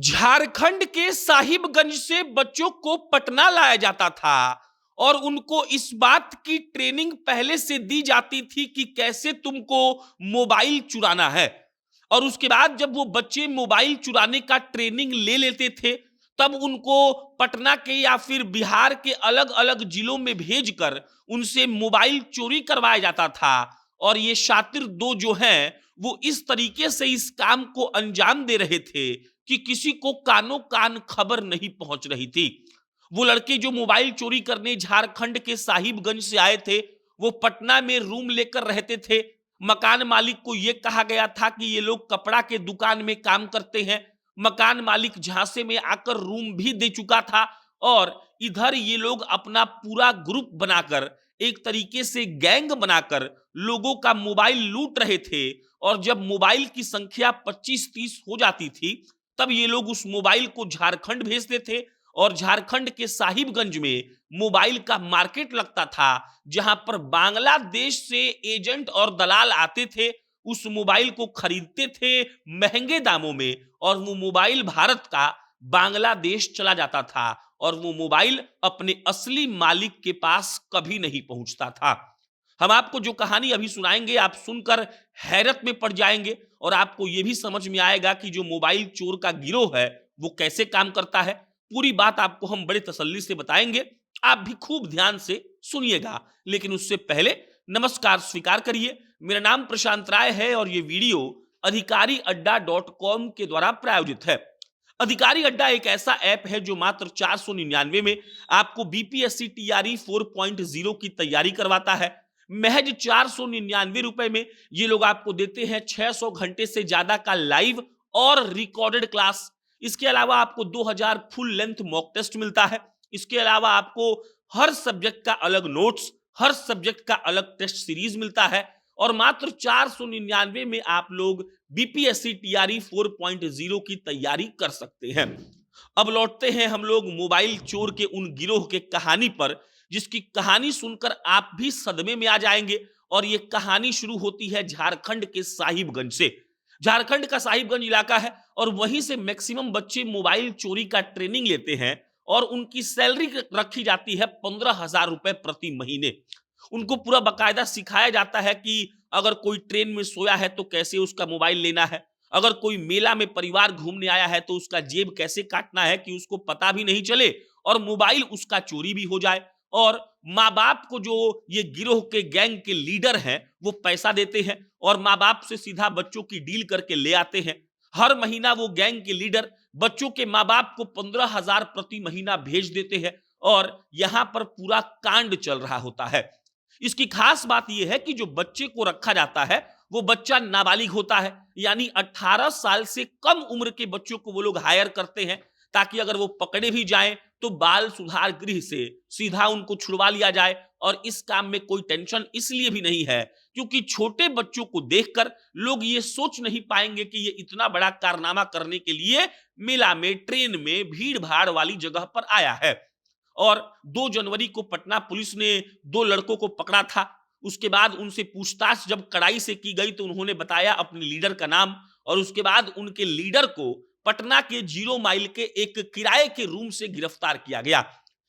झारखंड के साहिबगंज से बच्चों को पटना लाया जाता था और उनको इस बात की ट्रेनिंग पहले से दी जाती थी कि कैसे तुमको मोबाइल चुराना है। और उसके बाद जब वो बच्चे मोबाइल चुराने का ट्रेनिंग ले लेते थे, तब उनको पटना के या फिर बिहार के अलग अलग जिलों में भेजकर उनसे मोबाइल चोरी करवाया जाता था। और ये शातिर दो जो हैं वो इस तरीके से इस काम को अंजाम दे रहे थे कि किसी को कानो कान खबर नहीं पहुंच रही थी। वो लड़के जो मोबाइल चोरी करने झारखंड के साहिबगंज से आए थे, वो पटना में रूम लेकर रहते थे। मकान मालिक को यह कहा गया था कि ये लोग कपड़ा के दुकान में काम करते हैं। मकान मालिक झांसे में आकर रूम भी दे चुका था और इधर ये लोग अपना पूरा ग्रुप बनाकर, एक तरीके से गैंग बनाकर लोगों का मोबाइल लूट रहे थे। और जब मोबाइल की संख्या 25-30 हो जाती थी, तब ये लोग उस मोबाइल को झारखंड भेजते थे। और झारखंड के साहिबगंज में मोबाइल का मार्केट लगता था, जहां पर बांग्लादेश से एजेंट और दलाल आते थे, उस मोबाइल को खरीदते थे महंगे दामों में, और वो मोबाइल भारत का बांग्लादेश चला जाता था और वो मोबाइल अपने असली मालिक के पास कभी नहीं पहुंचता था। हम आपको जो कहानी अभी सुनाएंगे, आप सुनकर हैरत में पड़ जाएंगे और आपको यह भी समझ में आएगा कि जो मोबाइल चोर का गिरोह है वो कैसे काम करता है। पूरी बात आपको हम बड़े तसल्ली से बताएंगे, आप भी खूब ध्यान से सुनिएगा। लेकिन उससे पहले नमस्कार स्वीकार करिए। मेरा नाम प्रशांत राय है और यह वीडियो अधिकारी अड्डा .com के द्वारा प्रायोजित है। अधिकारी अड्डा एक ऐसा ऐप है जो मात्र 499 में आपको बीपीएससी टीआरई 4.0 की तैयारी करवाता है। महज 499 रुपए में ये लोग आपको देते हैं 600 घंटे से ज्यादा का लाइव और रिकॉर्डेड क्लास। इसके अलावा आपको 2000 फुल लेंथ मॉक टेस्ट मिलता है। इसके अलावा आपको हर सब्जेक्ट का अलग नोट्स, हर सब्जेक्ट का अलग टेस्ट सीरीज मिलता है। और मात्र 499 में आप लोग बीपीएससी टीआरई 4.0 की तैयारी कर सकते हैं। अब लौटते हैं हम लोग मोबाइल चोर के उन गिरोह के कहानी पर, जिसकी कहानी सुनकर आप भी सदमे में आ जाएंगे। और यह कहानी शुरू होती है झारखंड के साहिबगंज से। झारखंड का साहिबगंज इलाका है और वहीं से मैक्सिमम बच्चे मोबाइल चोरी का ट्रेनिंग लेते हैं और उनकी सैलरी रखी जाती है 15,000 रुपए प्रति महीने। उनको पूरा बकायदा सिखाया जाता है कि अगर कोई ट्रेन में सोया है तो कैसे उसका मोबाइल लेना है, अगर कोई मेला में परिवार घूमने आया है तो उसका जेब कैसे काटना है कि उसको पता भी नहीं चले और मोबाइल उसका चोरी भी हो जाए। और माँ बाप को जो ये गिरोह के गैंग के लीडर हैं वो पैसा देते हैं और माँ बाप से सीधा बच्चों की डील करके ले आते हैं। हर महीना वो गैंग के लीडर बच्चों के माँ बाप को 15,000 प्रति महीना भेज देते हैं और यहां पर पूरा कांड चल रहा होता है। इसकी खास बात यह है कि जो बच्चे को रखा जाता है वो बच्चा नाबालिग होता है, यानी 18 साल से कम उम्र के बच्चों को वो लोग हायर करते हैं, ताकि अगर वो पकड़े भी जाएं तो बाल सुधार गृह से सीधा उनको छुड़वा लिया जाए। और इस काम में कोई टेंशन इसलिए भी नहीं है क्योंकि छोटे बच्चों को देखकर लोग ये सोच नहीं पाएंगे कि ये इतना बड़ा कारनामा करने के लिए मेला में, ट्रेन में, भीड़ भाड़ वाली जगह पर आया है। और 2 जनवरी को पटना पुलिस ने 2 लड़कों को पकड़ा था। उसके बाद उनसे पूछताछ जब कड़ाई से की गई तो उन्होंने बताया अपने लीडर का नाम और उसके बाद उनके लीडर को पटना के 0 माइल के एक किराए के रूम से गिरफ्तार किया गया।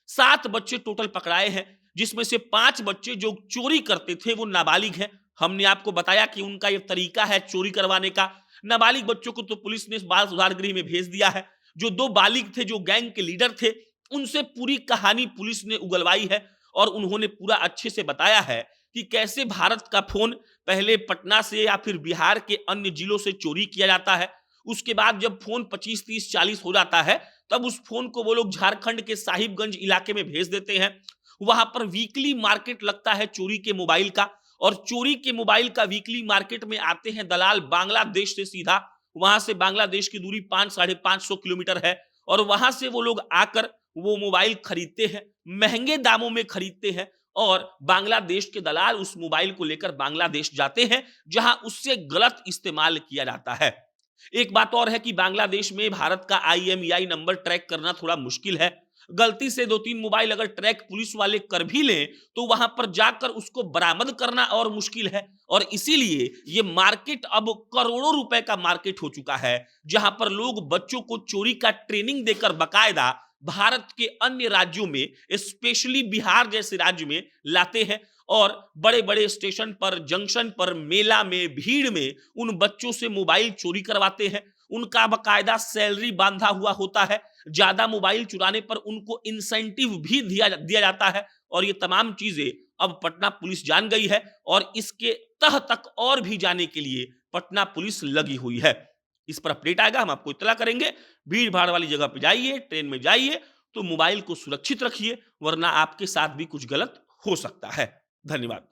7 बच्चे टोटल पकड़ाए हैं, जिसमें से 5 बच्चे जो चोरी करते थे वो नाबालिग हैं। हमने आपको बताया कि उनका ये तरीका है चोरी करवाने का। नाबालिग बच्चों को तो पुलिस ने बाल सुधार गृह में भेज दिया है। जो 2 बालिग थे, जो गैंग के लीडर थे, उनसे पूरी कहानी पुलिस ने उगलवाई है और उन्होंने पूरा अच्छे से बताया है कि कैसे भारत का फोन पहले पटना से या फिर बिहार के अन्य जिलों से चोरी किया जाता है। उसके बाद जब फोन 25, 30, 40 हो जाता है तब उस फोन को वो लोग झारखंड के साहिबगंज इलाके में भेज देते हैं। वहां पर वीकली मार्केट लगता है चोरी के मोबाइल का और चोरी के मोबाइल का वीकली मार्केट में आते हैं दलाल बांग्लादेश से सीधा। वहां से बांग्लादेश की दूरी 500-550 किलोमीटर है और वहां से वो लोग आकर वो मोबाइल खरीदते हैं, महंगे दामों में खरीदते हैं और बांग्लादेश के दलाल उस मोबाइल को लेकर बांग्लादेश जाते हैं, जहां उससे गलत इस्तेमाल किया जाता है। एक बात और है कि बांग्लादेश में भारत का आईएमईआई नंबर ट्रैक करना थोड़ा मुश्किल है। गलती से 2-3 मोबाइल अगर ट्रैक पुलिस वाले कर भी लें, तो वहां पर जाकर उसको बरामद करना और मुश्किल है। और इसीलिए ये मार्केट अब करोड़ों रुपए का मार्केट हो चुका है, जहां पर लोग बच्चों को चोरी का ट्रेनिंग देकर बकायदा भारत के अन्य राज्यों में, स्पेशली बिहार जैसे राज्य में लाते हैं और बड़े-बड़े स्टेशन पर, जंक्शन पर, मेला में, भीड़ में उन बच्चों से मोबाइल चोरी करवाते हैं। उनका बकायदा सैलरी बांधा हुआ होता है। ज्यादा मोबाइल चुराने पर उनको इंसेंटिव भी दिया दिया जाता है। और ये तमाम चीजें अब पटना पुलिस जान गई है और इसके तह तक और भी जाने के लिए पटना पुलिस लगी हुई है। इस पर अपडेट आएगा, हम आपको इत्तला करेंगे। भीड़ भाड़ वाली जगह पे जाइए, ट्रेन में जाइए तो मोबाइल को सुरक्षित रखिए, वरना आपके साथ भी कुछ गलत हो सकता है। धन्यवाद।